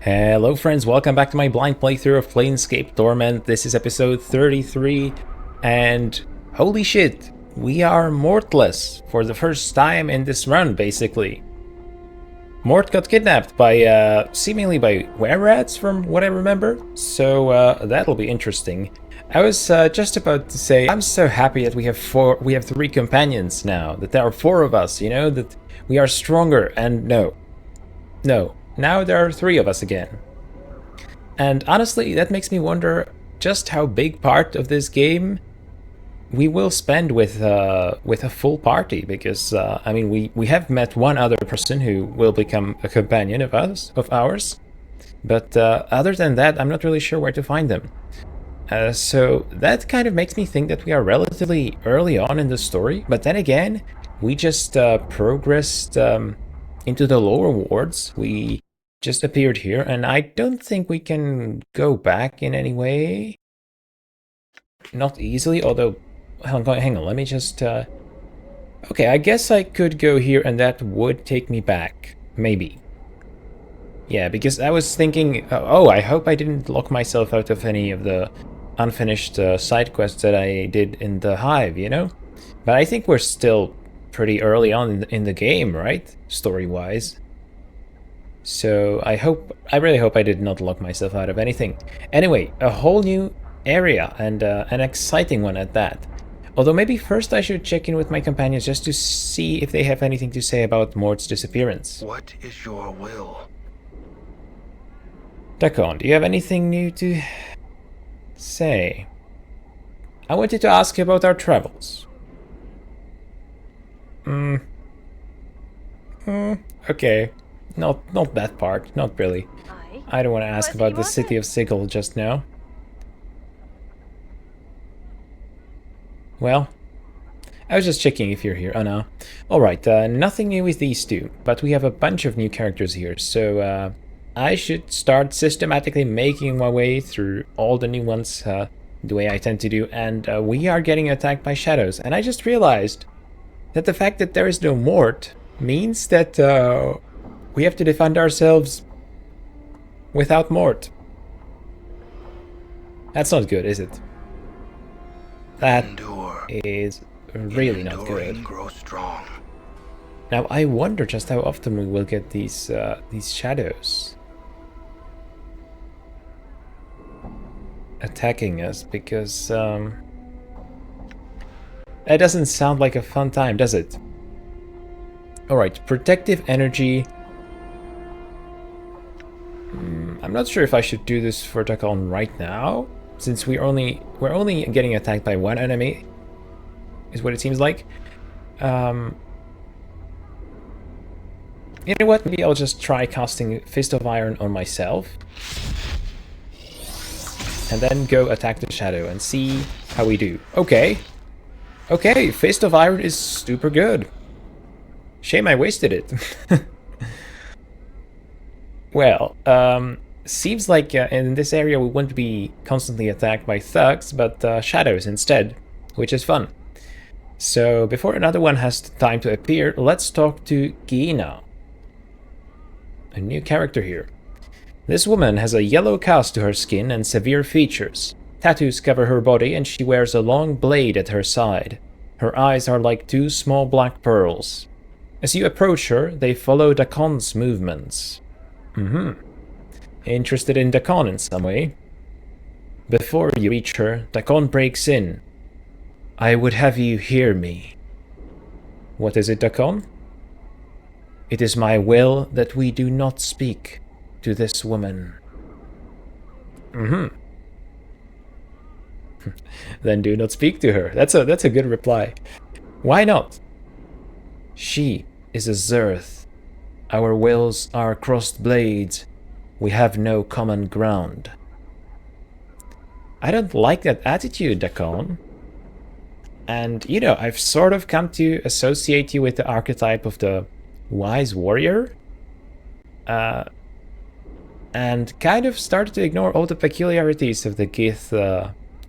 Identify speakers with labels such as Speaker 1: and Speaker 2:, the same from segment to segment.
Speaker 1: Hello friends, welcome back to my blind playthrough of Planescape Torment. This is episode 33, and holy shit, we are mortless for the first time in this run, basically. Mort got kidnapped by, seemingly by were-rats from what I remember, so that'll be interesting. I was just about to say, I'm so happy that we have three companions now, that there are four of us, you know, that we are stronger, and no. Now there are three of us again. And honestly, that makes me wonder just how big part of this game we will spend with a full party, because I mean we have met one other person who will become a companion of ours, but other than that, I'm not really sure where to find them. So that kind of makes me think that we are relatively early on in the story, but then again, we just progressed into the lower wards. We just appeared here, and I don't think we can go back in any way. Not easily, although... Hang on, let me just... Okay, I guess I could go here, and that would take me back. Maybe. Yeah, because I was thinking... oh, I hope I didn't lock myself out of any of the unfinished side quests that I did in the Hive, you know? But I think we're still pretty early on in the game, right? Story-wise. So I really hope I did not lock myself out of anything. Anyway, a whole new area, and an exciting one at that. Although maybe first I should check in with my companions just to see if they have anything to say about Mort's disappearance.
Speaker 2: What is your will?
Speaker 1: Dakon, do you have anything new to say? I wanted to ask you about our travels. Okay. Not that part, not really. I don't want to ask about the city of Sigil just now. Well, I was just checking if you're here. Oh no. Alright, nothing new with these two, but we have a bunch of new characters here, so I should start systematically making my way through all the new ones the way I tend to do, and we are getting attacked by shadows, and I just realized that the fact that there is no Mort means that we have to defend ourselves without Mort. That's not good, is it? That is really not good.
Speaker 2: Grow strong.
Speaker 1: Now I wonder just how often we will get these shadows attacking us, because that doesn't sound like a fun time, does it? Alright, protective energy. I'm not sure if I should do this for Dakon right now, since we're only getting attacked by one enemy, is what it seems like. You know what? Maybe I'll just try casting Fist of Iron on myself, and then go attack the shadow and see how we do. Okay, Fist of Iron is super good. Shame I wasted it. Well, seems like in this area we won't be constantly attacked by thugs, but shadows instead, which is fun. So before another one has time to appear, let's talk to Kii'na, a new character here. This woman has a yellow cast to her skin and severe features. Tattoos cover her body, and she wears a long blade at her side. Her eyes are like two small black pearls. As you approach her, they follow Dakon's movements. Interested in Dakon in some way? Before you reach her, Dakon breaks in. I would have you hear me. What is it, Dakon? It is my will that we do not speak to this woman. Then do not speak to her. That's a good reply. Why not? She is a Zerth. Our wills are crossed blades. We have no common ground. I don't like that attitude, Dakon. And, you know, I've sort of come to associate you with the archetype of the wise warrior. And kind of started to ignore all the peculiarities of the Gith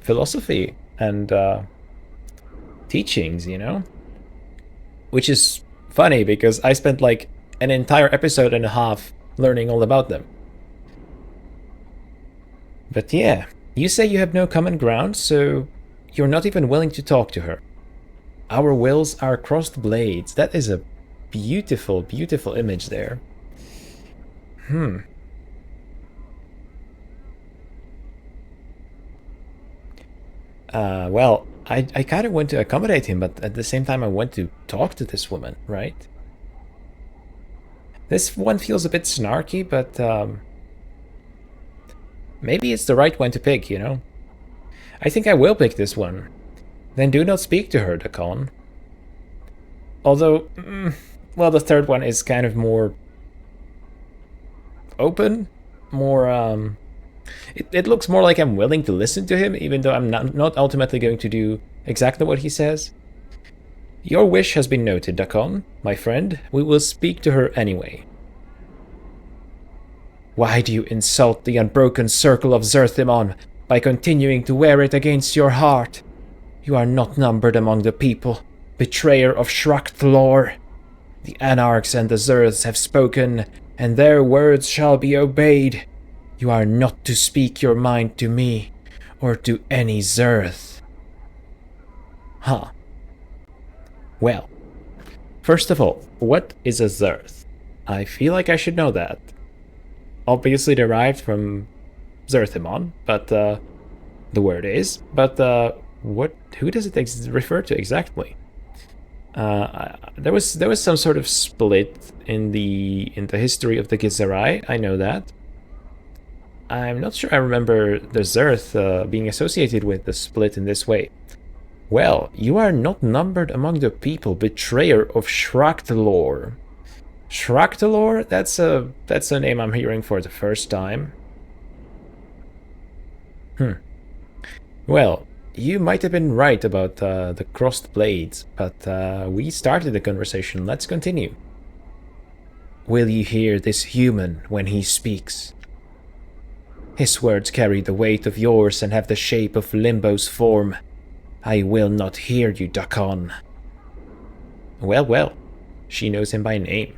Speaker 1: philosophy and teachings, you know? Which is funny, because I spent like an entire episode and a half learning all about them. But yeah, you say you have no common ground, so you're not even willing to talk to her. Our wills are crossed blades. That is a beautiful, beautiful image there. Well, I kind of want to accommodate him, but at the same time I want to talk to this woman, right? This one feels a bit snarky, but maybe it's the right one to pick, you know? I think I will pick this one. Then do not speak to her, Dakon. Although, well, the third one is kind of more open, more, it looks more like I'm willing to listen to him, even though I'm not ultimately going to do exactly what he says. Your wish has been noted, Dakon, my friend. We will speak to her anyway. Why do you insult the unbroken circle of Zerthimon by continuing to wear it against your heart? You are not numbered among the people, betrayer of Shrukt lore. The Anarchs and the Zerths have spoken, and their words shall be obeyed. You are not to speak your mind to me, or to any Zerth. Huh. Well, first of all, what is a Zerth? I feel like I should know that. Obviously derived from Zerthimon, but the word is. But who does it refer to exactly? There was some sort of split in the history of the Gizzerai. I know that. I'm not sure I remember the Zerth being associated with the split in this way. Well, you are not numbered among the people, betrayer of Shrukt lore. Shrukt lore? That's a name I'm hearing for the first time. Well, you might have been right about the crossed blades, but we started the conversation. Let's continue. Will you hear this human when he speaks? His words carry the weight of yours and have the shape of Limbo's form. I will not hear you, Dakon. Well, well, she knows him by name.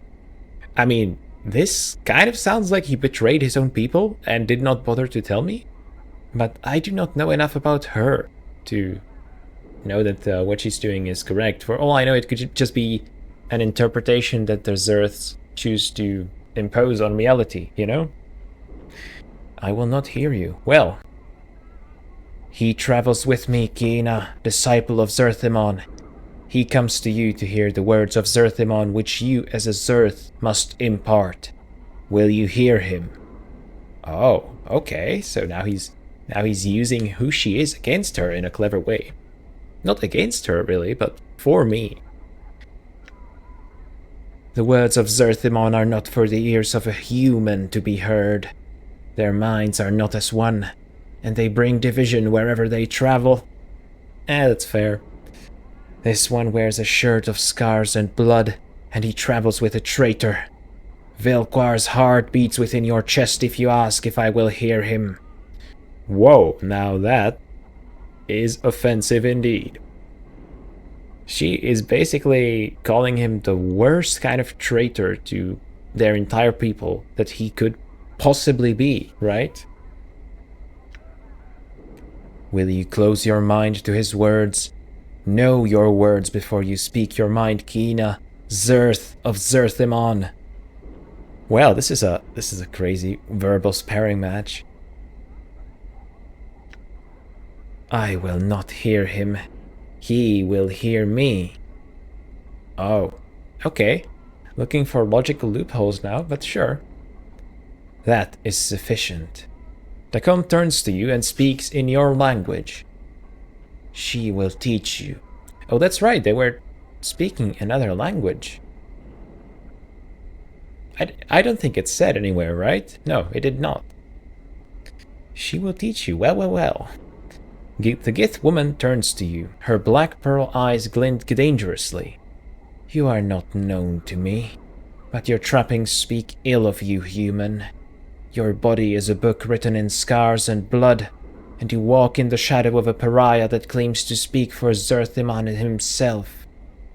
Speaker 1: I mean, this kind of sounds like he betrayed his own people and did not bother to tell me, but I do not know enough about her to know that what she's doing is correct. For all I know, it could just be an interpretation that the Zerths choose to impose on reality, you know? I will not hear you. Well, he travels with me, Kii'na, disciple of Zerthimon. He comes to you to hear the words of Zerthimon, which you as a Zerth must impart. Will you hear him? Oh, okay. So now he's using who she is against her in a clever way. Not against her, really, but for me. The words of Zerthimon are not for the ears of a human to be heard. Their minds are not as one, and they bring division wherever they travel. That's fair. This one wears a shirt of scars and blood, and he travels with a traitor. Velquar's heart beats within your chest if you ask if I will hear him. Whoa, now that is offensive indeed. She is basically calling him the worst kind of traitor to their entire people that he could possibly be, right? Will you close your mind to his words? Know your words before you speak your mind, Kii'na, Zerth of Zerthimon. Well, this is a crazy verbal sparring match. I will not hear him. He will hear me. Oh, okay. Looking for logical loopholes now, but sure. That is sufficient. Dakon turns to you and speaks in your language. She will teach you. Oh, that's right, they were speaking another language. I don't think it said anywhere, right? No, it did not. She will teach you. Well, well, well. The Gith woman turns to you. Her black pearl eyes glint dangerously. You are not known to me, but your trappings speak ill of you, human. Your body is a book written in scars and blood, and you walk in the shadow of a pariah that claims to speak for Zerthimon himself.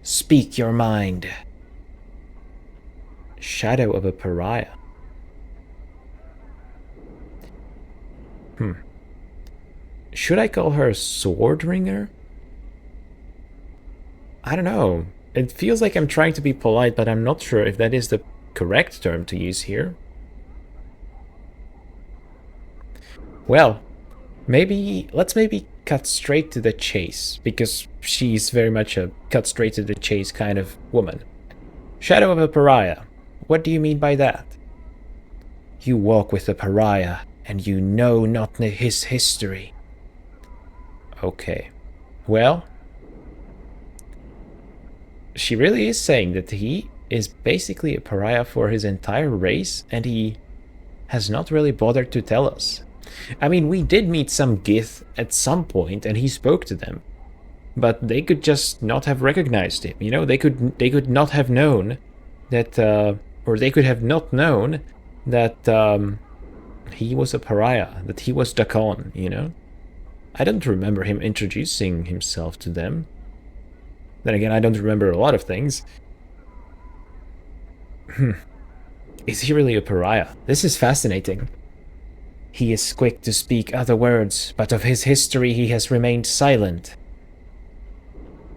Speaker 1: Speak your mind. Shadow of a pariah. Should I call her Swordringer? I don't know. It feels like I'm trying to be polite, but I'm not sure if that is the correct term to use here. Well, let's maybe cut straight to the chase, because she's very much a cut straight to the chase kind of woman. Shadow of a pariah. What do you mean by that? You walk with a pariah, and you know not his history. Okay. Well, she really is saying that he is basically a pariah for his entire race, and he has not really bothered to tell us. I mean, we did meet some Gith at some point, and he spoke to them. But they could just not have recognized him, you know? They could not have known that, or they could have not known that he was a pariah, that he was Dakon, you know? I don't remember him introducing himself to them. Then again, I don't remember a lot of things. Is he really a pariah? This is fascinating. He is quick to speak other words, but of his history he has remained silent.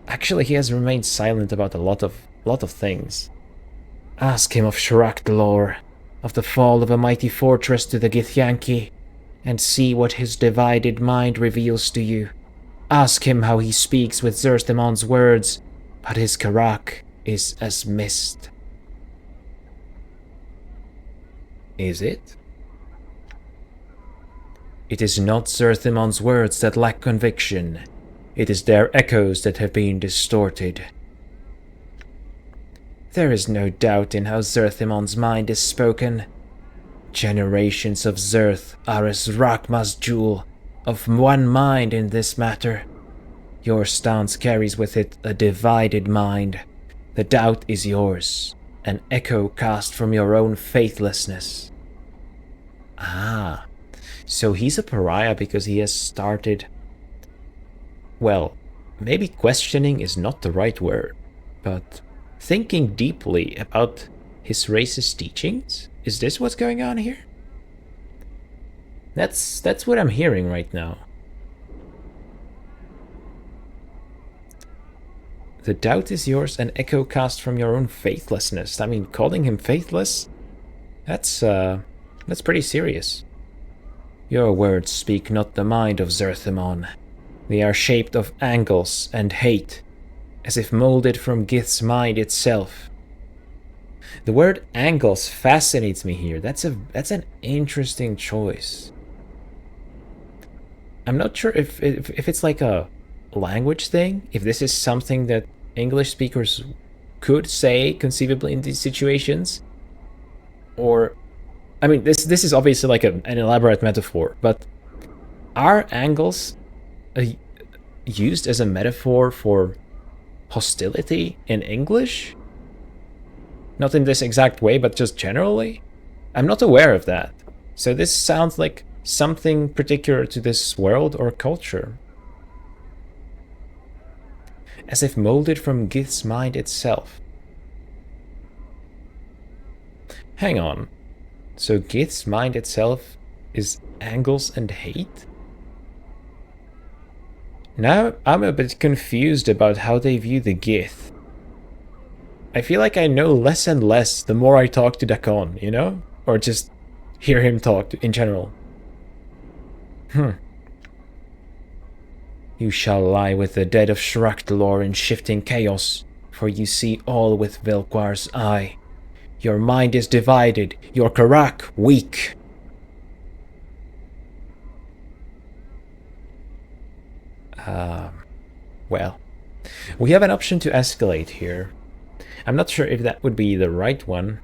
Speaker 1: Actually, he has remained silent about a lot of things. Ask him of Shrak lore, of the fall of a mighty fortress to the Githyanki, and see what his divided mind reveals to you. Ask him how he speaks with Zerthimon's words, but his Karak is as mist. Is it? It is not Zerthimon's words that lack conviction. It is their echoes that have been distorted. There is no doubt in how Zerthimon's mind is spoken. Generations of Zerth are as Rakma's jewel, of one mind in this matter. Your stance carries with it a divided mind. The doubt is yours, an echo cast from your own faithlessness. Ah, so he's a pariah because he has started... Well, maybe questioning is not the right word, but thinking deeply about his race's teachings? Is this what's going on here? That's what I'm hearing right now. The doubt is yours, an echo cast from your own faithlessness. I mean, calling him faithless? That's pretty serious. Your words speak not the mind of Zerthimon. They are shaped of angles and hate, as if molded from Gith's mind itself. The word angles fascinates me here. That's an interesting choice. I'm not sure if it's like a language thing, if this is something that English speakers could say conceivably in these situations, or I mean, this is obviously like an elaborate metaphor, but are angles used as a metaphor for hostility in English? Not in this exact way, but just generally? I'm not aware of that. So this sounds like something particular to this world or culture. As if molded from Gith's mind itself. Hang on. So Gith's mind itself is angles and hate? Now I'm a bit confused about how they view the Gith. I feel like I know less and less the more I talk to Dakon, you know? Or just hear him talk in general. You shall lie with the dead of Shrak'd'lor in shifting chaos, for you see all with Velquar's eye. Your mind is divided, your Karak weak. Well, we have an option to escalate here. I'm not sure if that would be the right one.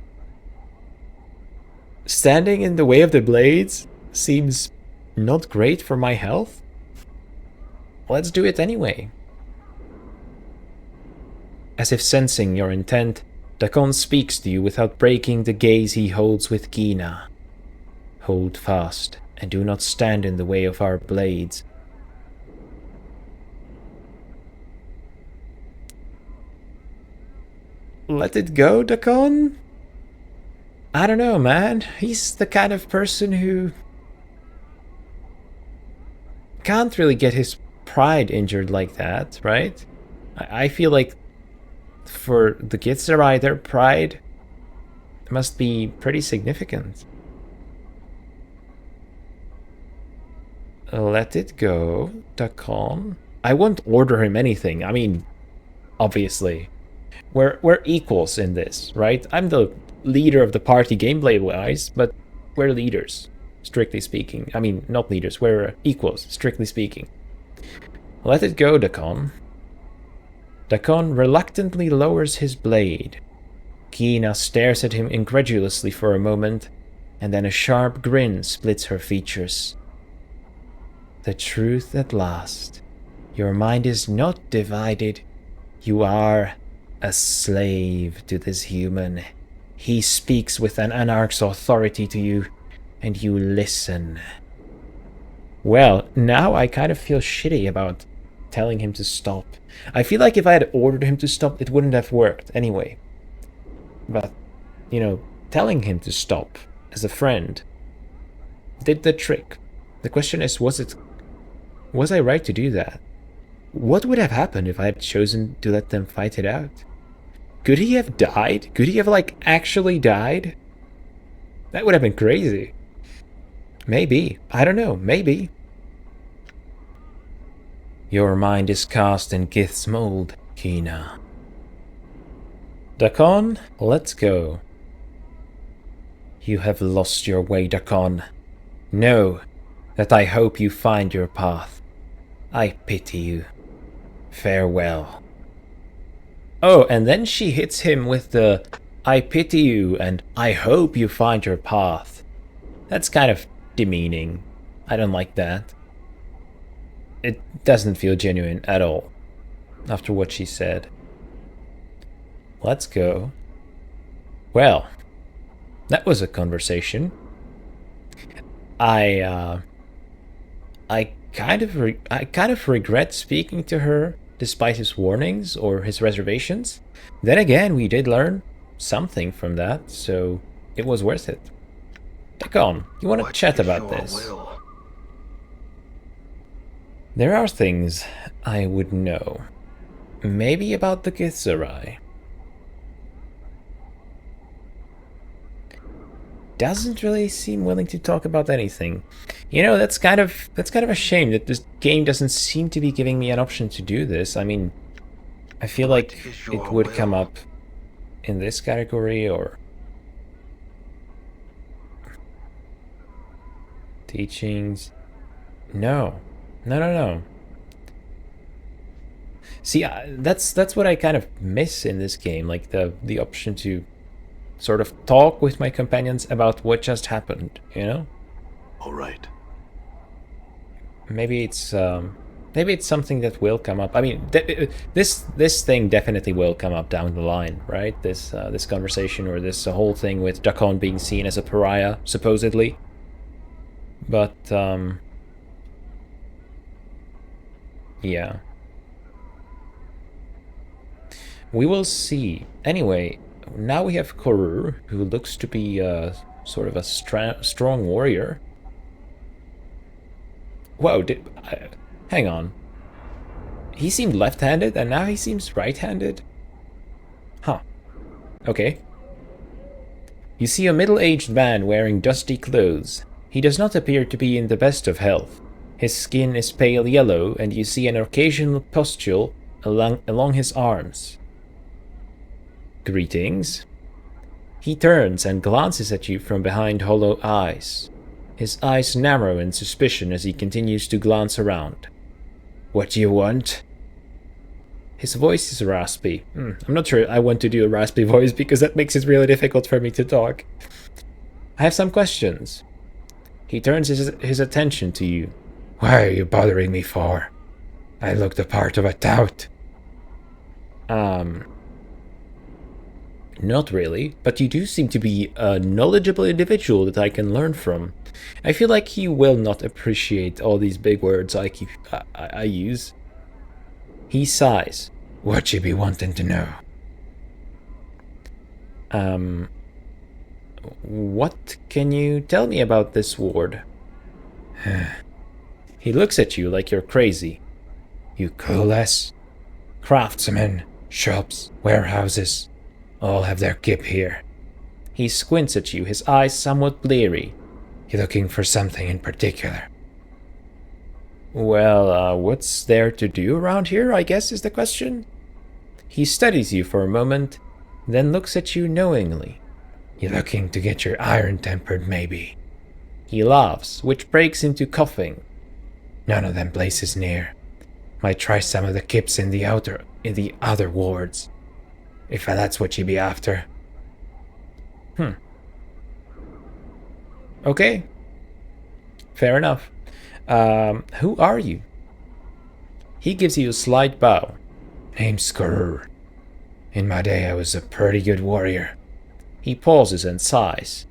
Speaker 1: Standing in the way of the blades seems not great for my health. Let's do it anyway. As if sensing your intent, Dakon speaks to you without breaking the gaze he holds with Kii'na. Hold fast, and do not stand in the way of our blades. Let it go, Dakon? I don't know, man. He's the kind of person who can't really get his pride injured like that, right? I feel like for the Githzerai, their pride must be pretty significant. Let it go, Dakon. I won't order him anything. I mean, obviously. We're equals in this, right? I'm the leader of the party gameplay-wise, but we're leaders, strictly speaking. I mean, not leaders, we're equals, strictly speaking. Let it go, Dakon. Dakon reluctantly lowers his blade. Kii'na stares at him incredulously for a moment, and then a sharp grin splits her features. The truth at last. Your mind is not divided. You are a slave to this human. He speaks with an anarch's authority to you, and you listen. Well, now I kind of feel shitty about telling him to stop. I feel like if I had ordered him to stop, it wouldn't have worked anyway. But, you know, telling him to stop as a friend did the trick. The question is, was I right to do that? What would have happened if I had chosen to let them fight it out? Could he have died? Could he have, like, actually died? That would have been crazy. Maybe. I don't know. Maybe. Your mind is cast in Gith's mold, Kii'na. Dakon, let's go. You have lost your way, Dakon. Know that I hope you find your path. I pity you. Farewell. Oh, and then she hits him with the I pity you and I hope you find your path. That's kind of demeaning. I don't like that. It doesn't feel genuine at all after what she said. Let's go. Well, that was a conversation. I kind of regret speaking to her despite his warnings or his reservations. Then again, we did learn something from that, so it was worth it. Dakon, you want to chat about this? There are things I would know. Maybe about the Githzerai. Doesn't really seem willing to talk about anything. You know, that's kind of a shame that this game doesn't seem to be giving me an option to do this. I mean, I feel like it would come up in this category or teachings. No. See, that's what I kind of miss in this game, like the option to sort of talk with my companions about what just happened, you know?
Speaker 3: All right.
Speaker 1: Maybe it's something that will come up. I mean, this thing definitely will come up down the line, right? This conversation or this whole thing with Dakon being seen as a pariah, supposedly. But yeah, we will see. Anyway, now we have Korur, who looks to be sort of a strong warrior. Whoa, hang on. He seemed left-handed, and now he seems right-handed? Huh. Okay. You see a middle-aged man wearing dusty clothes. He does not appear to be in the best of health. His skin is pale yellow, and you see an occasional pustule along his arms. Greetings. He turns and glances at you from behind hollow eyes. His eyes narrow in suspicion as he continues to glance around. What do you want? His voice is raspy. I'm not sure I want to do a raspy voice because that makes it really difficult for me to talk. I have some questions. He turns his attention to you. Why are you bothering me for? I look the part of a tout. Not really, but you do seem to be a knowledgeable individual that I can learn from. I feel like he will not appreciate all these big words I use. He sighs. What you be wanting to know? What can you tell me about this ward? He looks at you like you're crazy.
Speaker 3: You coalesce? Craftsmen, shops, warehouses, all have their kip here.
Speaker 1: He squints at you, his eyes somewhat bleary.
Speaker 3: You looking for something in particular?
Speaker 1: Well, what's there to do around here, I guess is the question. He studies you for a moment, then looks at you knowingly.
Speaker 3: You looking to get your iron tempered, maybe?
Speaker 1: He laughs, which breaks into coughing.
Speaker 3: None of them places near. Might try some of the kips in the other wards, if that's what you be after.
Speaker 1: Okay. Fair enough. Who are you? He gives you a slight bow.
Speaker 3: Name's Korur. In my day I was a pretty good warrior.
Speaker 1: He pauses and sighs.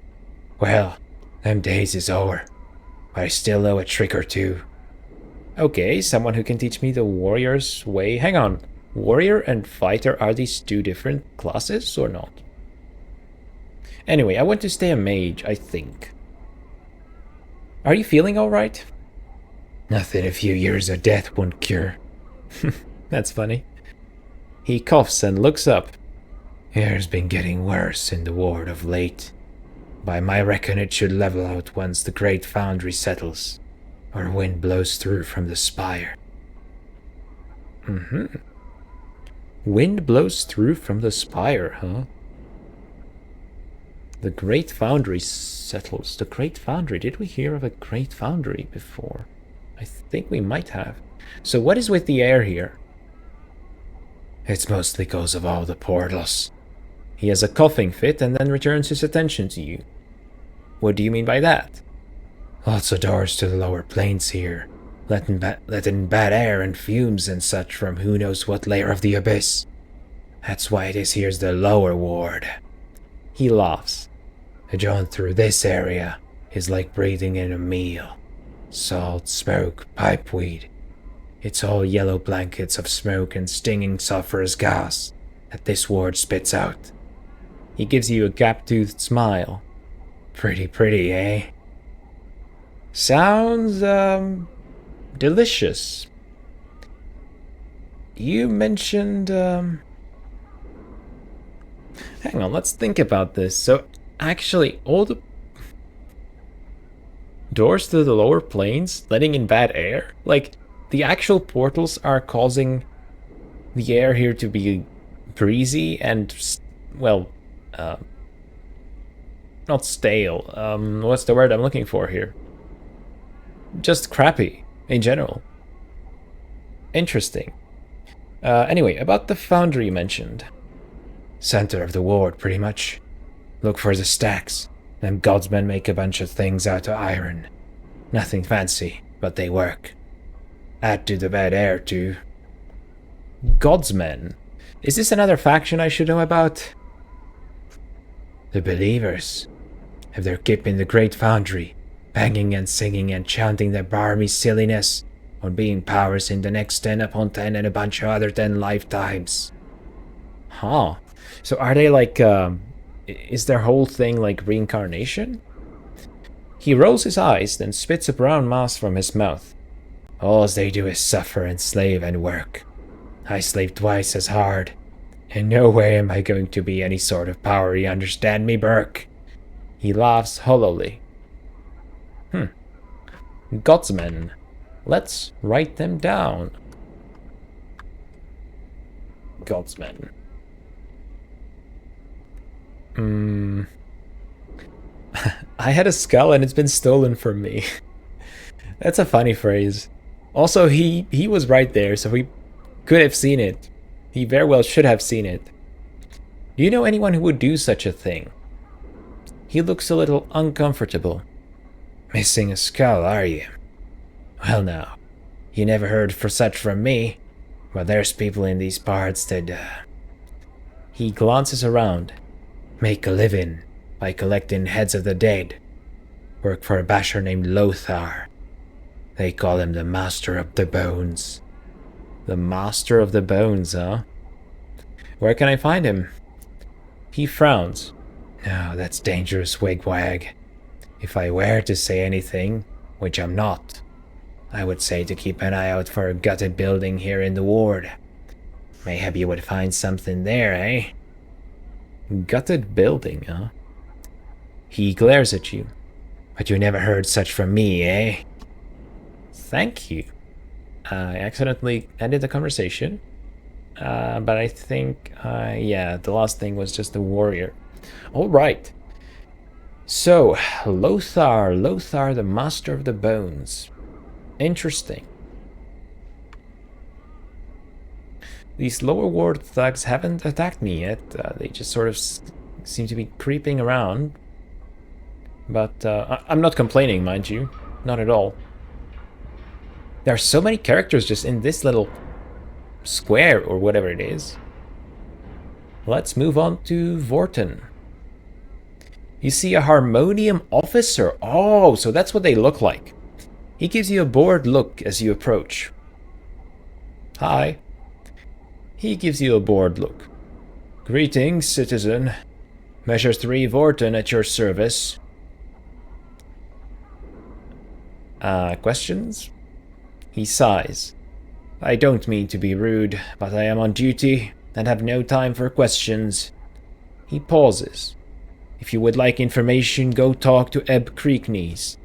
Speaker 3: Well, them days is over, but I still know a trick or two.
Speaker 1: Okay, someone who can teach me the warrior's way. Hang on. Warrior and fighter, are these two different classes or not? Anyway, I want to stay a mage, I think. Are you feeling alright?
Speaker 3: Nothing a few years of death won't cure.
Speaker 1: That's funny. He coughs and looks up.
Speaker 3: Here's been getting worse in the ward of late. By my reckon it should level out once the great foundry settles, or wind blows through from the spire.
Speaker 1: Wind blows through from the spire, huh? The Great Foundry settles. The Great Foundry. Did we hear of a Great Foundry before? I think we might have. So what is with the air here?
Speaker 3: It's mostly cause of all the portals.
Speaker 1: He has a coughing fit and then returns his attention to you. What do you mean by that?
Speaker 3: Lots of doors to the lower planes here, letting bad air and fumes and such from who knows what layer of the abyss. That's why this here's the lower ward.
Speaker 1: He laughs.
Speaker 3: A jaunt through this area is like breathing in a meal. Salt, smoke, pipeweed. It's all yellow blankets of smoke and stinging sulfurous gas that this ward spits out.
Speaker 1: He gives you a gap-toothed smile.
Speaker 3: Pretty, eh?
Speaker 1: Sounds, delicious. You mentioned, Hang on, let's think about this. So, actually, all the doors to the lower planes letting in bad air? Like, the actual portals are causing the air here to be breezy and, well, not stale. What's the word I'm looking for here? Just crappy, in general. Interesting. Anyway, about the foundry you mentioned.
Speaker 3: Center of the ward, pretty much. Look for the stacks. Them godsmen make a bunch of things out of iron. Nothing fancy, but they work. Add to the bad air, too.
Speaker 1: Godsmen? Is this another faction I should know about?
Speaker 3: The Believers have their kip in the Great Foundry, banging and singing and chanting their barmy silliness on being powers in the next 10 upon 10 and a bunch of other 10 lifetimes.
Speaker 1: Huh. So are they like, is their whole thing like reincarnation? He rolls his eyes, then spits a brown mass from his mouth.
Speaker 3: All they do is suffer and slave and work. I slave twice as hard. In no way am I going to be any sort of power, you understand me, Burke?
Speaker 1: He laughs hollowly. Godsmen. Let's write them down. Godsmen. I had a skull and it's been stolen from me. That's a funny phrase. Also, he was right there, so he could have seen it. He very well should have seen it. Do you know anyone who would do such a thing? He looks a little uncomfortable.
Speaker 3: Missing a skull, are you? Well now, you never heard for such from me, but there's people in these parts that,
Speaker 1: He glances around.
Speaker 3: Make a living by collecting heads of the dead. Work for a basher named Lothar. They call him the Master of the Bones.
Speaker 1: The Master of the Bones, huh? Where can I find him? He frowns.
Speaker 3: No, that's dangerous, wigwag. If I were to say anything, which I'm not, I would say to keep an eye out for a gutted building here in the ward. Mayhap you would find something there, eh?
Speaker 1: Gutted building, huh?
Speaker 3: He glares at you. But you never heard such from me, eh?
Speaker 1: Thank you. I accidentally ended the conversation. But I think, yeah, the last thing was just a warrior. Alright. So, Lothar the Master of the Bones. Interesting. These lower ward thugs haven't attacked me yet. They just sort of seem to be creeping around. But I'm not complaining, mind you. Not at all. There are so many characters just in this little square or whatever it is. Let's move on to Vorten. You see a Harmonium officer. Oh, so that's what they look like. He gives you a bored look as you approach. Hi. He gives you a bored look. Greetings, citizen. Measure 3 Vorten at your service. Questions? He sighs. I don't mean to be rude, but I am on duty and have no time for questions. He pauses. If you would like information, go talk to Ebb Creeknees.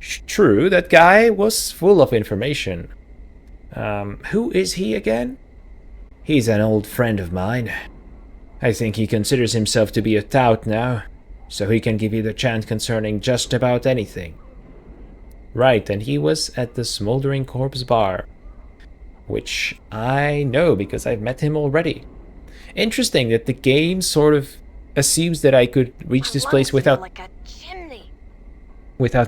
Speaker 1: True, that guy was full of information. Who is he again? He's an old friend of mine. I think he considers himself to be a tout now, so he can give you the chant concerning just about anything. Right, and he was at the Smoldering Corpse Bar, which I know because I've met him already. Interesting that the game sort of assumes that I could reach this place without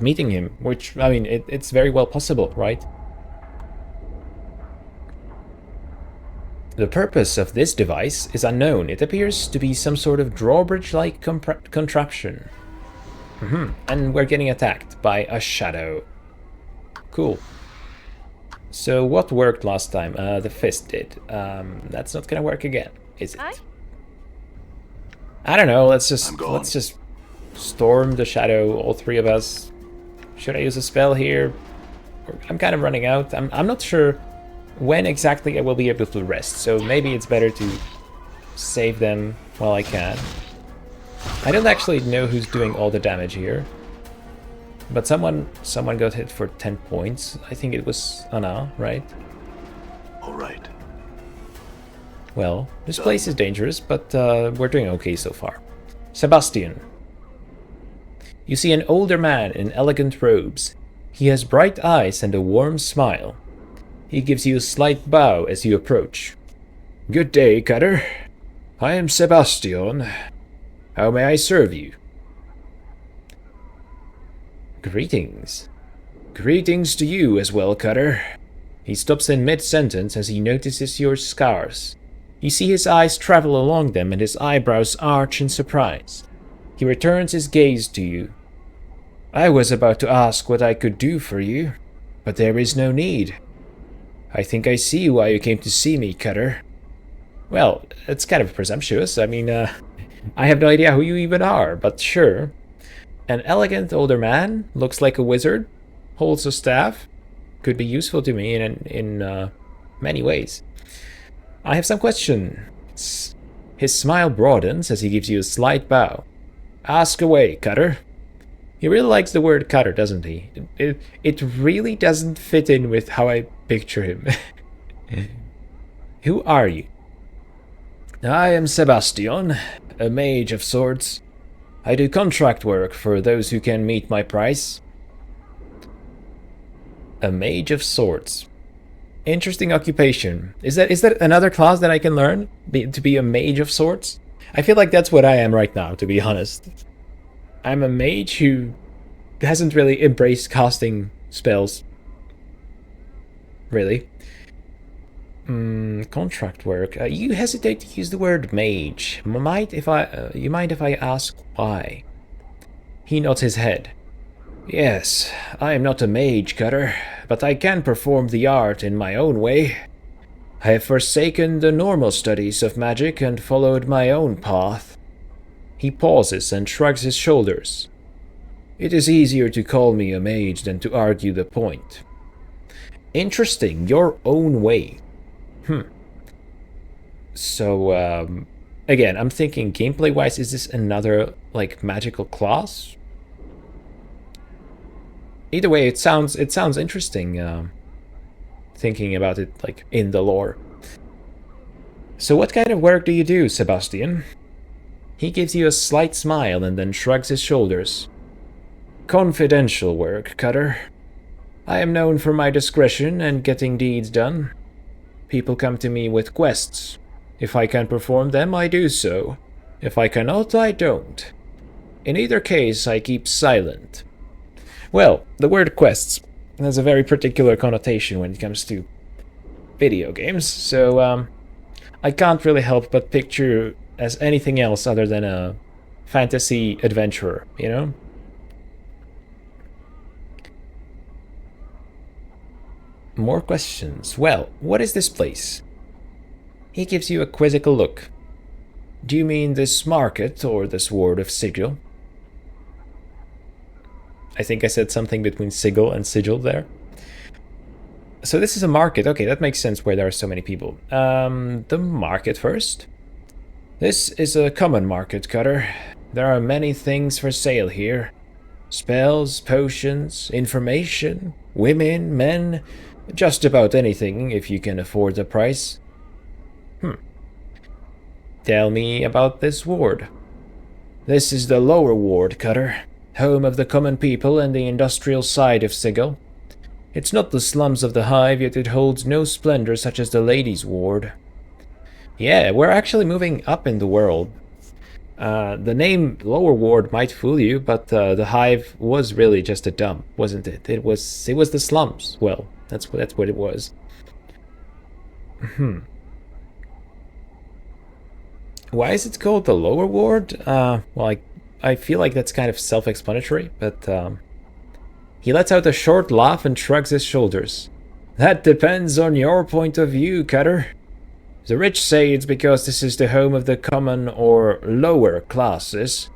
Speaker 1: meeting him, which, I mean, it's very well possible, right? The purpose of this device is unknown. It appears to be some sort of drawbridge-like contraption. And we're getting attacked by a shadow. Cool. So what worked last time? The fist did. That's not gonna work again, is it? I don't know. Let's just storm the shadow, all three of us. Should I use a spell here? I'm kind of running out. I'm not sure when exactly I will be able to rest, so maybe it's better to save them while I can. I don't actually know who's doing all the damage here, but someone got hit for 10 points. I think it was Anna, right?
Speaker 2: All right.
Speaker 1: Well, this place is dangerous, but we're doing okay so far. Sebastion. You see an older man in elegant robes. He has bright eyes and a warm smile. He gives you a slight bow as you approach. Good day, Cutter. I am Sebastion. How may I serve you? Greetings. Greetings to you as well, Cutter. He stops in mid-sentence as he notices your scars. You see his eyes travel along them and his eyebrows arch in surprise. He returns his gaze to you. I was about to ask what I could do for you, but there is no need. I think I see why you came to see me, Cutter. Well, it's kind of presumptuous. I mean, I have no idea who you even are, but sure. An elegant older man, looks like a wizard, holds a staff. Could be useful to me in many ways. I have some questions. His smile broadens as he gives you a slight bow. Ask away, Cutter. He really likes the word cutter, doesn't he? It really doesn't fit in with how I picture him. Who are you? I am Sebastion, a mage of sorts. I do contract work for those who can meet my price. A mage of sorts. Interesting occupation. Is that another class that I can learn? To be a mage of sorts? I feel like that's what I am right now, to be honest. I'm a mage who hasn't really embraced casting spells. Really. Contract work. You hesitate to use the word mage. You mind if I ask why? He nods his head. Yes, I am not a mage, Cutter, but I can perform the art in my own way. I have forsaken the normal studies of magic and followed my own path. He pauses and shrugs his shoulders. It is easier to call me a mage than to argue the point. Interesting. Your own way. So, again, I'm thinking gameplay-wise, is this another, like, magical class? Either way, it sounds interesting, thinking about it, like, in the lore. So what kind of work do you do, Sebastion? He gives you a slight smile and then shrugs his shoulders. Confidential work, Cutter. I am known for my discretion and getting deeds done. People come to me with quests. If I can perform them, I do so. If I cannot, I don't. In either case, I keep silent. Well, the word quests has a very particular connotation when it comes to video games, so I can't really help but picture as anything else other than a fantasy adventurer, you know? More questions. Well, what is this place? He gives you a quizzical look. Do you mean this market or the Sword of Sigil? I think I said something between sigil and sigil there. So this is a market. Okay, that makes sense where there are so many people. The market first. This is a common market, Cutter. There are many things for sale here. Spells, potions, information, women, men, just about anything if you can afford the price. Tell me about this ward. This is the lower ward, Cutter. Home of the common people and the industrial side of Sigil. It's not the slums of the Hive, yet it holds no splendor such as the ladies' ward. Yeah, we're actually moving up in the world. The name Lower Ward might fool you, but the Hive was really just a dump, wasn't it? It was the slums. Well, that's what it was. Why is it called the Lower Ward? Well, I feel like that's kind of self-explanatory, but he lets out a short laugh and shrugs his shoulders. That depends on your point of view, Cutter. The rich say it's because this is the home of the common or lower classes.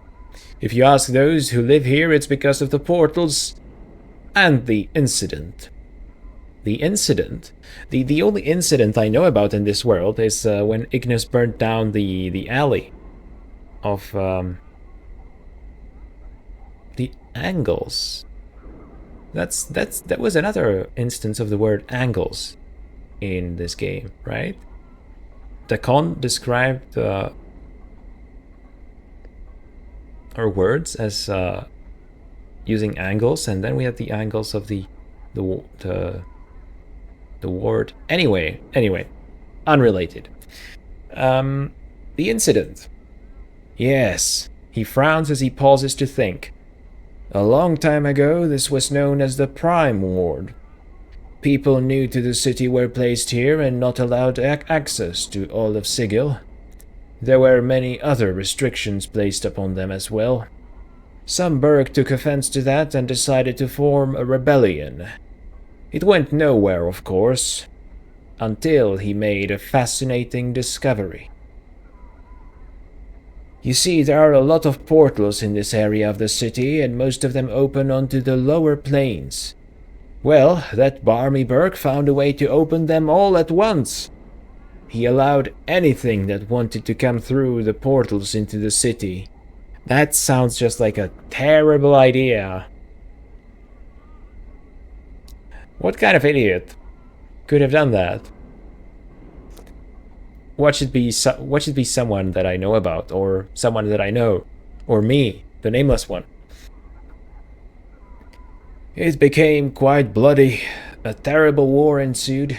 Speaker 1: If you ask those who live here, it's because of the portals and the incident. The incident? The only incident I know about in this world is when Ignis burnt down the alley of the angles. That was another instance of the word angles in this game, right? Dakon described our words as using angles, and then we had the angles of the ward. Anyway, unrelated. The incident. Yes, he frowns as he pauses to think. A long time ago, this was known as the Prime Ward. People new to the city were placed here and not allowed access to all of Sigil. There were many other restrictions placed upon them as well. Some Berg took offense to that and decided to form a rebellion. It went nowhere, of course, until he made a fascinating discovery. You see, there are a lot of portals in this area of the city, and most of them open onto the lower planes. Well, that Barmy Berg found a way to open them all at once. He allowed anything that wanted to come through the portals into the city. That sounds just like a terrible idea. What kind of idiot could have done that? What should be someone that I know about, or someone that I know, or me, the nameless one? It became quite bloody. A terrible war ensued.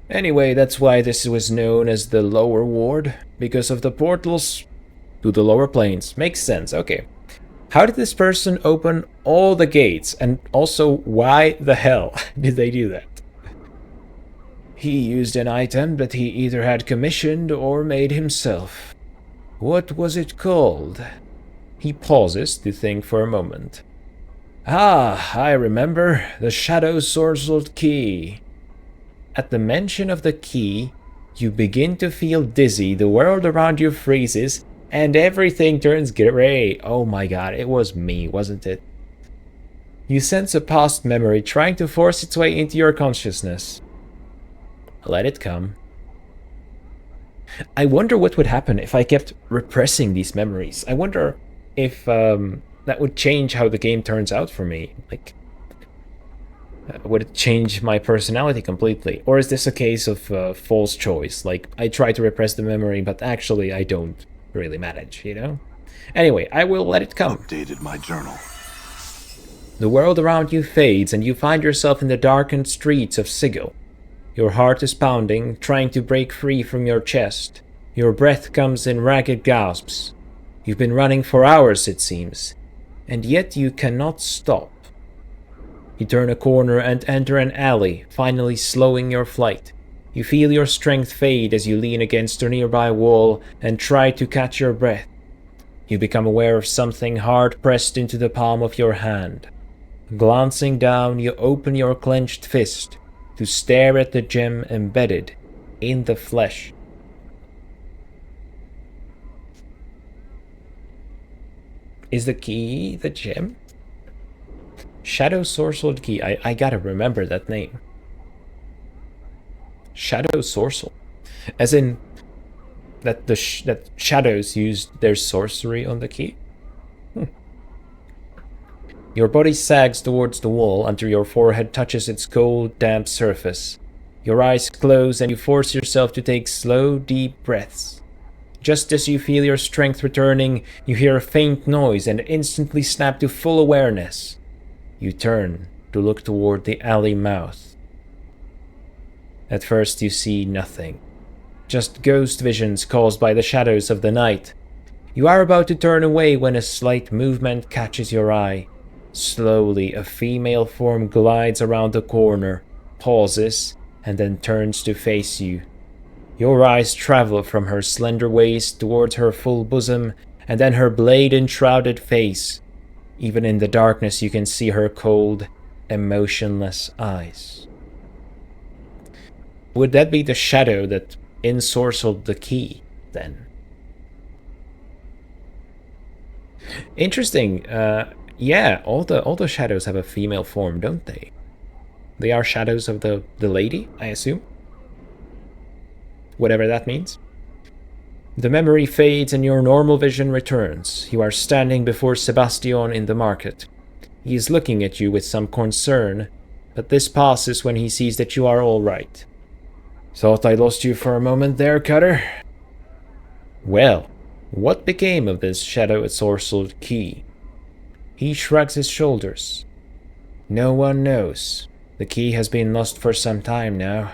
Speaker 1: Anyway, that's why this was known as the Lower Ward, because of the portals to the lower planes. Makes sense, okay. How did this person open all the gates, and also why the hell did they do that? He used an item that he either had commissioned or made himself. What was it called? He pauses to think for a moment. Ah, I remember, the shadow-sorcelled key. At the mention of the key, you begin to feel dizzy, the world around you freezes, and everything turns grey. Oh my god, it was me, wasn't it? You sense a past memory trying to force its way into your consciousness. Let it come. I wonder what would happen if I kept repressing these memories. I wonder if that would change how the game turns out for me. Like, would it change my personality completely? Or is this a case of false choice? Like, I try to repress the memory, but actually I don't really manage, you know? Anyway, I will let it come.
Speaker 2: Updated my journal.
Speaker 1: The world around you fades, and you find yourself in the darkened streets of Sigil. Your heart is pounding, trying to break free from your chest. Your breath comes in ragged gasps. You've been running for hours, it seems, and yet you cannot stop. You turn a corner and enter an alley, finally slowing your flight. You feel your strength fade as you lean against a nearby wall and try to catch your breath. You become aware of something hard pressed into the palm of your hand. Glancing down, you open your clenched fist to stare at the gem embedded in the flesh. Is the key the gem? Shadow Sorcelled Key. I gotta remember that name. Shadow Sorcel. As in that that shadows used their sorcery on the key? Your body sags towards the wall until your forehead touches its cold, damp surface. Your eyes close and you force yourself to take slow, deep breaths. Just as you feel your strength returning, you hear a faint noise and instantly snap to full awareness. You turn to look toward the alley mouth. At first you see nothing. Just ghost visions caused by the shadows of the night. You are about to turn away when a slight movement catches your eye. Slowly, a female form glides around the corner, pauses, and then turns to face you. Your eyes travel from her slender waist towards her full bosom, and then her blade-enshrouded face. Even in the darkness you can see her cold, emotionless eyes. Would that be the shadow that ensorcelled the key, then? Interesting. Yeah, all the shadows have a female form, don't they? They are shadows of the lady, I assume? Whatever that means. The memory fades and your normal vision returns. You are standing before Sebastion in the market. He is looking at you with some concern, but this passes when he sees that you are all right. Thought I lost you for a moment there, Cutter. Well, what became of this shadow-ensorcelled key? He shrugs his shoulders. No one knows. The key has been lost for some time now.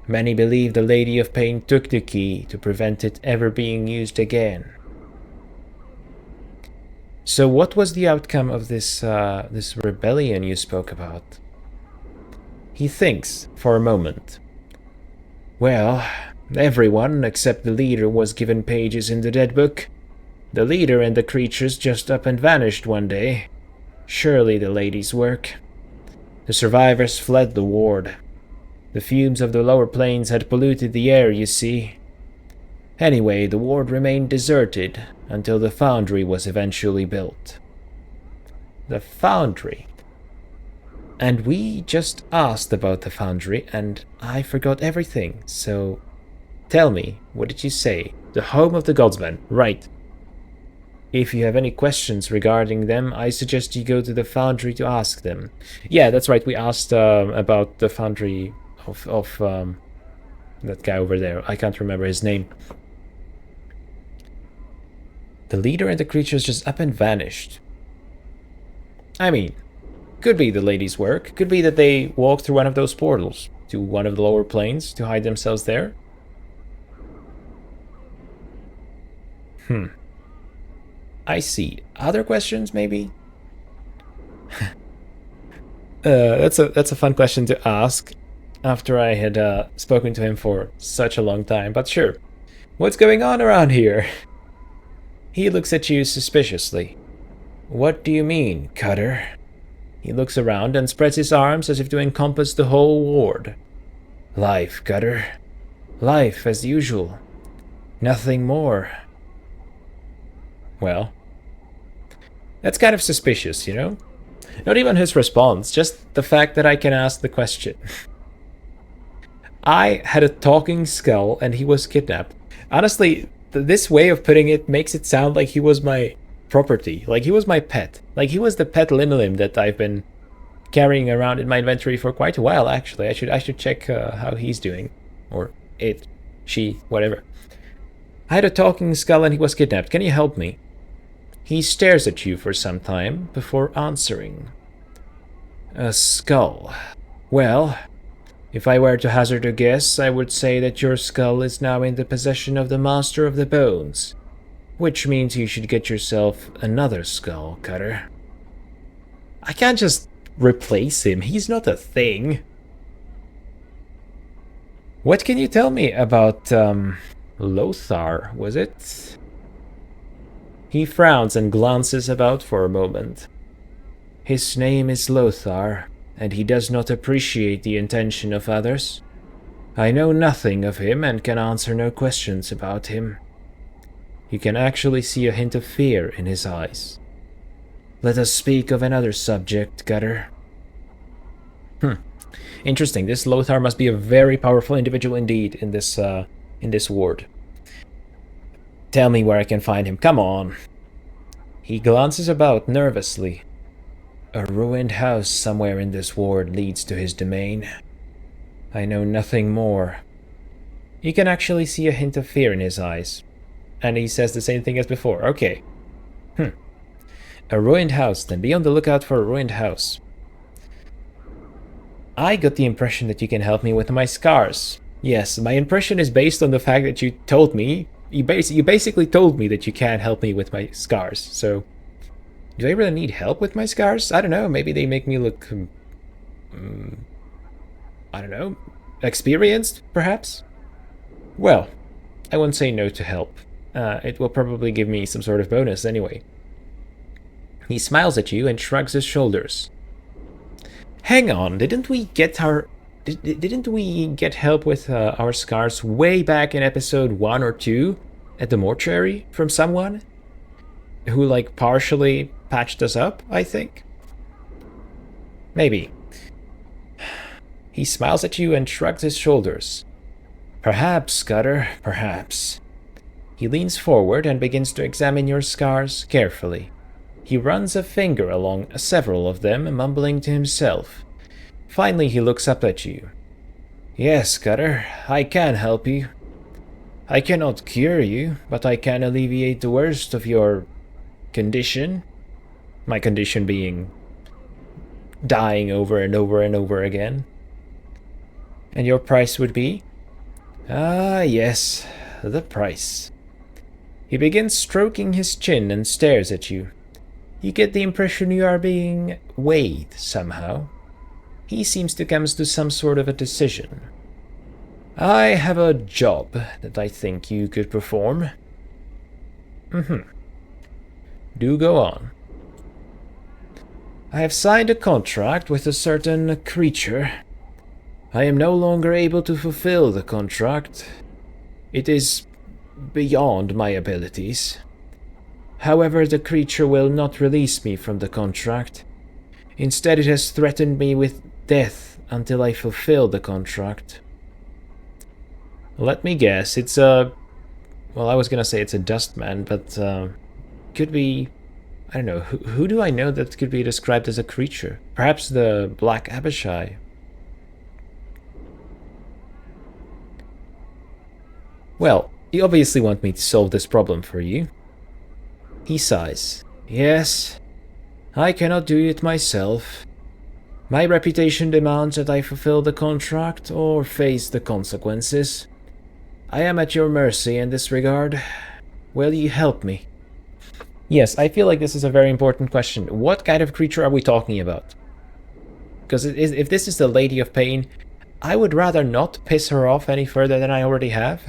Speaker 1: Many believe the Lady of Pain took the key to prevent it ever being used again. So what was the outcome of this rebellion you spoke about? He thinks for a moment. Well, everyone except the leader was given pages in the dead book. The leader and the creatures just up and vanished one day. Surely the lady's work. The survivors fled the ward. The fumes of the lower planes had polluted the air, you see. Anyway, the ward remained deserted until the foundry was eventually built. The foundry? And we just asked about the foundry, and I forgot everything, so... Tell me, what did you say? The home of the godsmen, right. If you have any questions regarding them, I suggest you go to the foundry to ask them. Yeah, that's right, we asked about the foundry of that guy over there. I can't remember his name. The leader and the creatures just up and vanished. I mean, could be the lady's work. Could be that they walked through one of those portals to one of the lower planes to hide themselves there. I see. Other questions, maybe? That's a fun question to ask after I had spoken to him for such a long time, but sure. What's going on around here? He looks at you suspiciously. What do you mean, Cutter? He looks around and spreads his arms as if to encompass the whole ward. Life, Cutter. Life as usual. Nothing more. Well, that's kind of suspicious, you know? Not even his response, just the fact that I can ask the question. I had a talking skull and he was kidnapped. Honestly, this way of putting it makes it sound like he was my property, like he was my pet. Like he was the pet Limlim that I've been carrying around in my inventory for quite a while, actually. I should check how he's doing. Or it, she, whatever. I had a talking skull and he was kidnapped. Can you help me? He stares at you for some time before answering. A skull. Well, if I were to hazard a guess, I would say that your skull is now in the possession of the Master of the Bones, which means you should get yourself another skull, Cutter. I can't just replace him. He's not a thing. What can you tell me about, Lothar, was it? He frowns and glances about for a moment. His name is Lothar, and he does not appreciate the intention of others. I know nothing of him and can answer no questions about him. You can actually see a hint of fear in his eyes. Let us speak of another subject, Gutter. Interesting. This Lothar must be a very powerful individual indeed in this ward. Tell me where I can find him. Come on. He glances about nervously. A ruined house somewhere in this ward leads to his domain. I know nothing more. You can actually see a hint of fear in his eyes. And he says the same thing as before. Okay. A ruined house, then be on the lookout for a ruined house. I got the impression that you can help me with my scars. Yes, my impression is based on the fact that you told me, you basically told me that you can't help me with my scars, so... Do I really need help with my scars? I don't know, maybe they make me look... I don't know, experienced, perhaps? Well, I won't say no to help. It will probably give me some sort of bonus anyway. He smiles at you and shrugs his shoulders. Hang on, didn't we get help with our scars way back in episode 1 or 2 at the mortuary from someone who like partially patched us up, I think? Maybe. He smiles at you and shrugs his shoulders. Perhaps, Scudder, perhaps. He leans forward and begins to examine your scars carefully. He runs a finger along several of them, mumbling to himself. Finally, he looks up at you. Yes, Cutter, I can help you. I cannot cure you, but I can alleviate the worst of your condition. My condition being dying over and over and over again. And your price would be? Ah, yes, the price. He begins stroking his chin and stares at you. You get the impression you are being weighed somehow. He seems to come to some sort of a decision. I have a job that I think you could perform. Do go on. I have signed a contract with a certain creature. I am no longer able to fulfill the contract. It is beyond my abilities. However, the creature will not release me from the contract. Instead, it has threatened me with death until I fulfill the contract. Let me guess, it's a... Well, I was gonna say it's a dustman, but could be... I don't know, who do I know that could be described as a creature? Perhaps the Black Abishai. Well, you obviously want me to solve this problem for you. He sighs. Yes, I cannot do it myself. My reputation demands that I fulfill the contract or face the consequences. I am at your mercy in this regard. Will you help me? Yes, I feel like this is a very important question. What kind of creature are we talking about? Because if this is the Lady of Pain, I would rather not piss her off any further than I already have.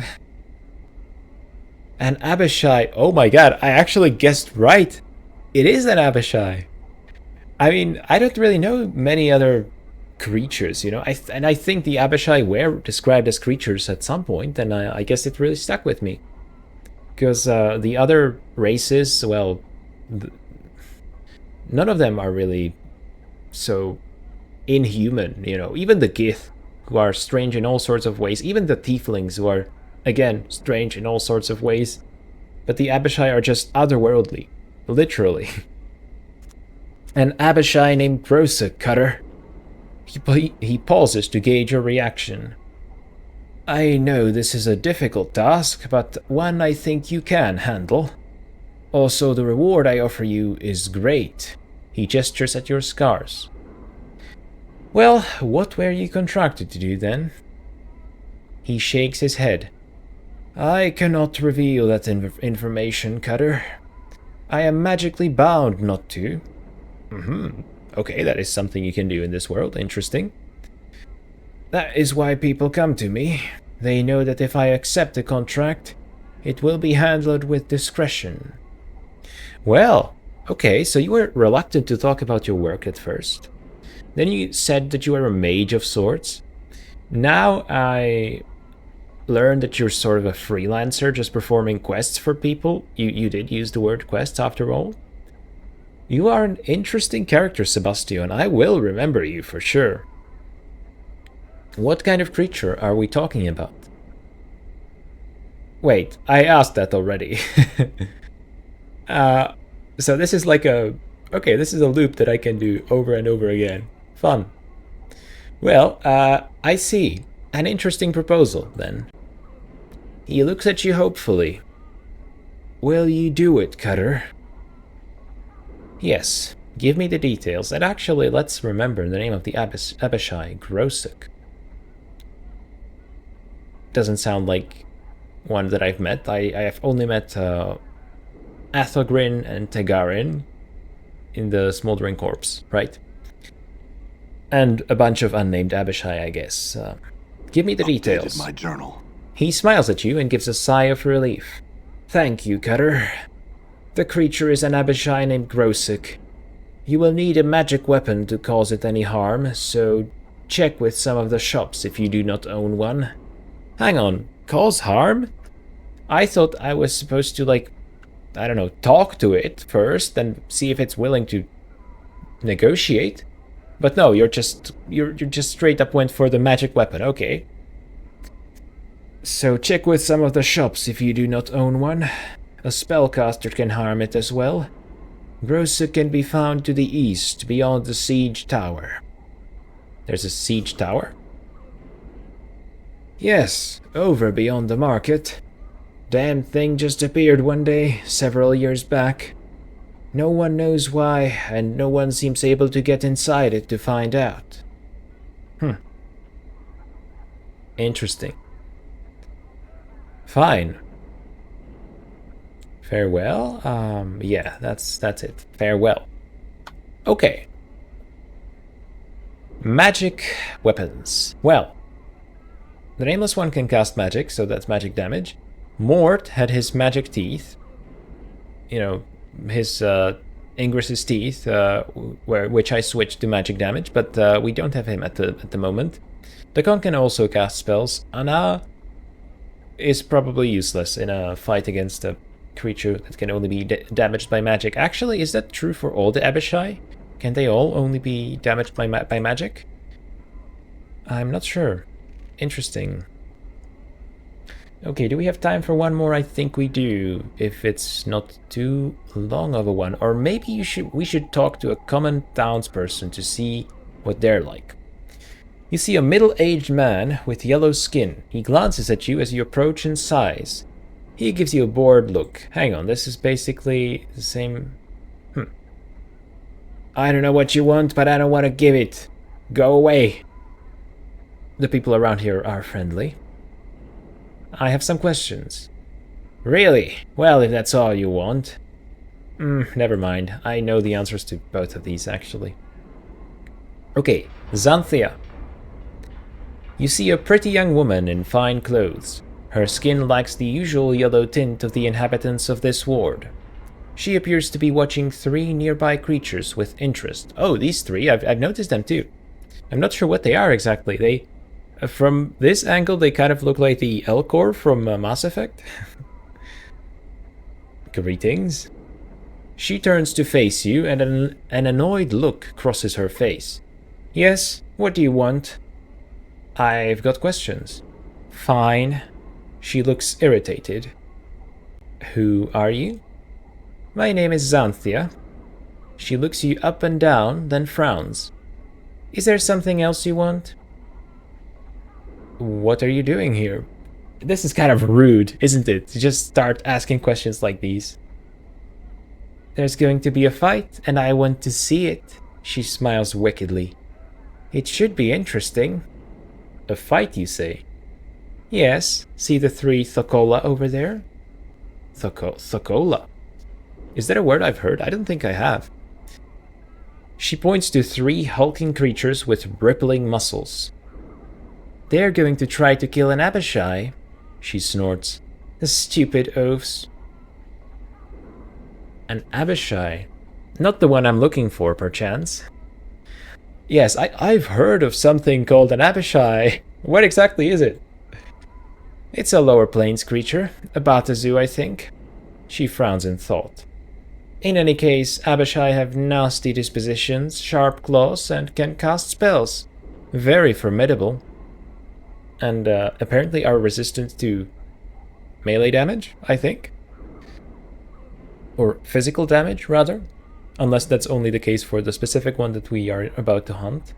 Speaker 1: An Abishai. Oh my god, I actually guessed right. It is an Abishai. I mean, I don't really know many other creatures, you know. I think the Abishai were described as creatures at some point, and I guess it really stuck with me. Because the other races, well, none of them are really so inhuman, even the Gith, who are strange in all sorts of ways, even the Tieflings, who are, again, strange in all sorts of ways, but the Abishai are just otherworldly, literally. An Abishai named Grosa, Cutter. He pauses to gauge your reaction. I know this is a difficult task, but one I think you can handle. Also, the reward I offer you is great. He gestures at your scars. Well, what were you contracted to do then? He shakes his head. I cannot reveal that information, Cutter. I am magically bound not to. Okay, that is something you can do in this world. Interesting. That is why people come to me. They know that if I accept the contract, it will be handled with discretion. Well, okay, so you were reluctant to talk about your work at first. Then you said that you were a mage of sorts. Now I learned that you're sort of a freelancer, just performing quests for people. You did use the word quests after all. You are an interesting character, Sebastion. I will remember you for sure. What kind of creature are we talking about? Wait, I asked that already. So this is like okay, this is a loop that I can do over and over again. Fun. Well, I see. An interesting proposal, then. He looks at you hopefully. Will you do it, Cutter? Yes. Give me the details. And actually, let's remember the name of the Abishai, Grosuk. Doesn't sound like one that I've met. I have only met Athogrin and Tegarin in the Smoldering Corpse, right? And a bunch of unnamed Abishai, I guess. Give me the details.
Speaker 2: My journal.
Speaker 1: He smiles at you and gives a sigh of relief. Thank you, Cutter. The creature is an Abishai named Grosuk. You will need a magic weapon to cause it any harm, so check with some of the shops if you do not own one. Hang on, cause harm? I thought I was supposed to, like, I don't know, talk to it first and see if it's willing to negotiate. But no, you're just straight up went for the magic weapon. Okay. So check with some of the shops if you do not own one. A spellcaster can harm it as well. Grosuk can be found to the east, beyond the siege tower. There's a siege tower? Yes, over beyond the market. Damn thing just appeared one day, several years back. No one knows why, and no one seems able to get inside it to find out. Interesting. Fine. Farewell? Yeah, that's it. Farewell. Okay. Magic weapons. Well, the Nameless One can cast magic, so that's magic damage. Mort had his magic teeth. You know, his Ingris's teeth, which I switched to magic damage, but we don't have him at the moment. Dagon can also cast spells. Anna is probably useless in a fight against a creature that can only be damaged by magic. Actually, is that true for all the Abishai? Can they all only be damaged by magic? I'm not sure. Interesting. Okay, do we have time for one more? I think we do, if it's not too long of a one. Or maybe we should talk to a common townsperson to see what they're like. You see a middle-aged man with yellow skin. He glances at you as you approach and sighs. He gives you a bored look. Hang on, this is basically the same... I don't know what you want, but I don't want to give it. Go away. The people around here are friendly. I have some questions. Really? Well, if that's all you want. Never mind. I know the answers to both of these, actually. Okay, Xanthia. You see a pretty young woman in fine clothes. Her skin lacks the usual yellow tint of the inhabitants of this ward. She appears to be watching 3 nearby creatures with interest. Oh, these 3? I've noticed them too. I'm not sure what they are exactly. They... From this angle, they kind of look like the Elcor from Mass Effect. Greetings. She turns to face you, and an annoyed look crosses her face. Yes, what do you want? I've got questions. Fine. She looks irritated. Who are you? My name is Xanthia. She looks you up and down, then frowns. Is there something else you want? What are you doing here? This is kind of rude, isn't it? To just start asking questions like these. There's going to be a fight, and I want to see it. She smiles wickedly. It should be interesting. A fight, you say? Yes, see the 3 Thokola over there? Thokola? Is that a word I've heard? I don't think I have. She points to 3 hulking creatures with rippling muscles. They're going to try to kill an Abishai, she snorts. The stupid oafs. An Abishai? Not the one I'm looking for, perchance. Yes, I've heard of something called an Abishai. What exactly is it? It's a lower plains creature, a Batazu, I think. She frowns in thought. In any case, Abishai have nasty dispositions, sharp claws, and can cast spells. Very formidable. And apparently are resistant to melee damage, I think. Or physical damage, rather. Unless that's only the case for the specific one that we are about to hunt.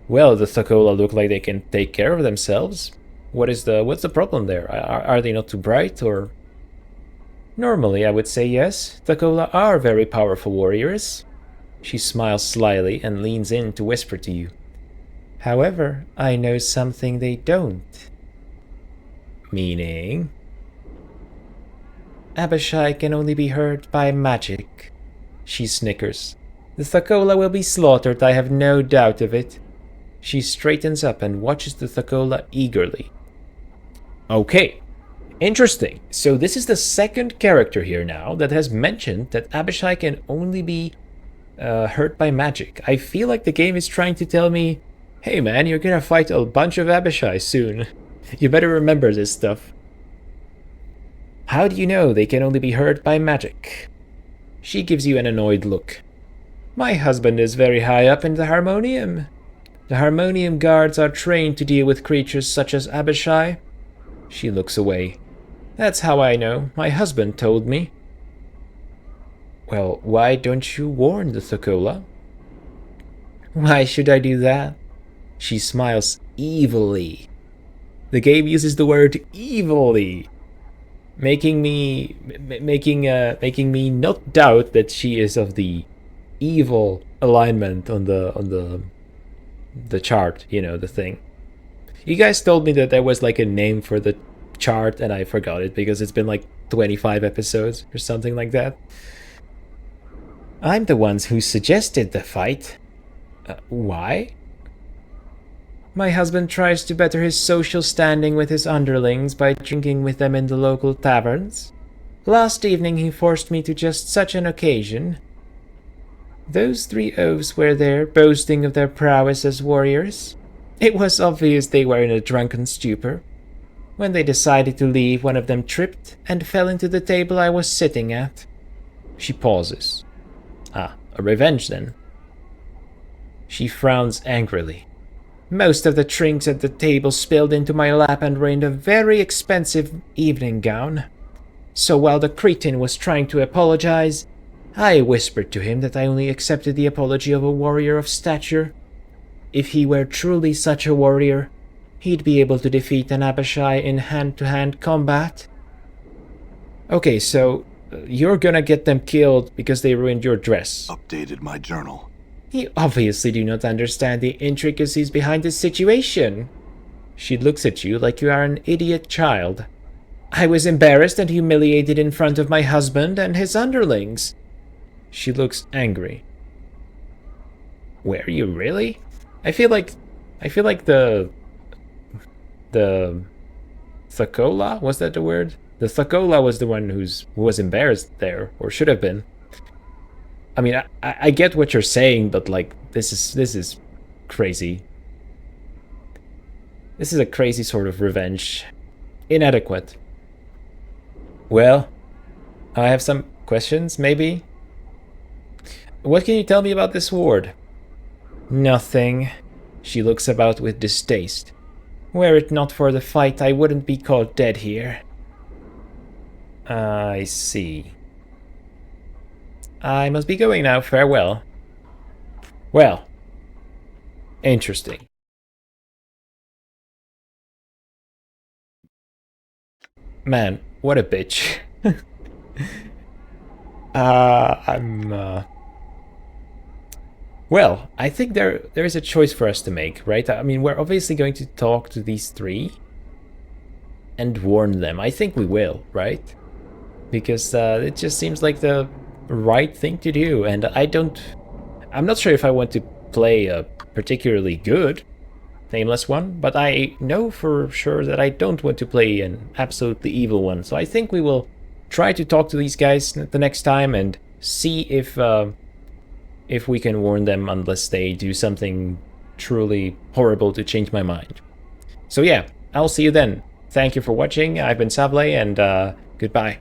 Speaker 1: Well, the Thokola look like they can take care of themselves. What's the problem there? Are they not too bright, or... Normally, I would say yes. Thokola are very powerful warriors. She smiles slyly and leans in to whisper to you. However, I know something they don't. Meaning? Abishai can only be hurt by magic. She snickers. The Thokola will be slaughtered, I have no doubt of it. She straightens up and watches the Thokola eagerly. Okay, interesting. So this is the second character here now that has mentioned that Abishai can only be hurt by magic. I feel like the game is trying to tell me, hey man, you're gonna fight a bunch of Abishai soon. You better remember this stuff. How do you know they can only be hurt by magic? She gives you an annoyed look. My husband is very high up in the Harmonium. The Harmonium guards are trained to deal with creatures such as Abishai. She looks away. That's how I know. My husband told me. Well, why don't you warn the Thokola? Why should I do that? She smiles evilly. The game uses the word evilly, making me not doubt that she is of the evil alignment on the chart, you know, the thing. You guys told me that there was like a name for the chart and I forgot it because it's been like 25 episodes or something like that. I'm the ones who suggested the fight. Why? My husband tries to better his social standing with his underlings by drinking with them in the local taverns. Last evening he forced me to just such an occasion. Those 3 oafs were there, boasting of their prowess as warriors. It was obvious they were in a drunken stupor. When they decided to leave, one of them tripped and fell into the table I was sitting at. She pauses. Ah, a revenge then. She frowns angrily. Most of the drinks at the table spilled into my lap and were in a very expensive evening gown. So while the cretin was trying to apologize, I whispered to him that I only accepted the apology of a warrior of stature. If he were truly such a warrior, he'd be able to defeat an Abishai in hand-to-hand combat. Okay, so you're gonna get them killed because they ruined your dress.
Speaker 2: Updated my journal.
Speaker 1: You obviously do not understand the intricacies behind this situation. She looks at you like you are an idiot child. I was embarrassed and humiliated in front of my husband and his underlings. She looks angry. Were you really? I feel like the Thokola, was that the word? The Thokola was the one who was embarrassed there, or should have been. I mean, I get what you're saying, but like this is crazy. This is a crazy sort of revenge. Inadequate. Well, I have some questions, maybe? What can you tell me about this ward? Nothing. She looks about with distaste. Were it not for the fight, I wouldn't be caught dead here. I see. I must be going now. Farewell. Well, interesting. Man, what a bitch. Well, I think there is a choice for us to make, right? I mean, we're obviously going to talk to these three and warn them. I think we will, right? Because it just seems like the right thing to do, and I'm not sure if I want to play a particularly good nameless one, but I know for sure that I don't want to play an absolutely evil one. So I think we will try to talk to these guys the next time and see if we can warn them, unless they do something truly horrible to change my mind. So yeah, I'll see you then. Thank you for watching. I've been Savle, and goodbye.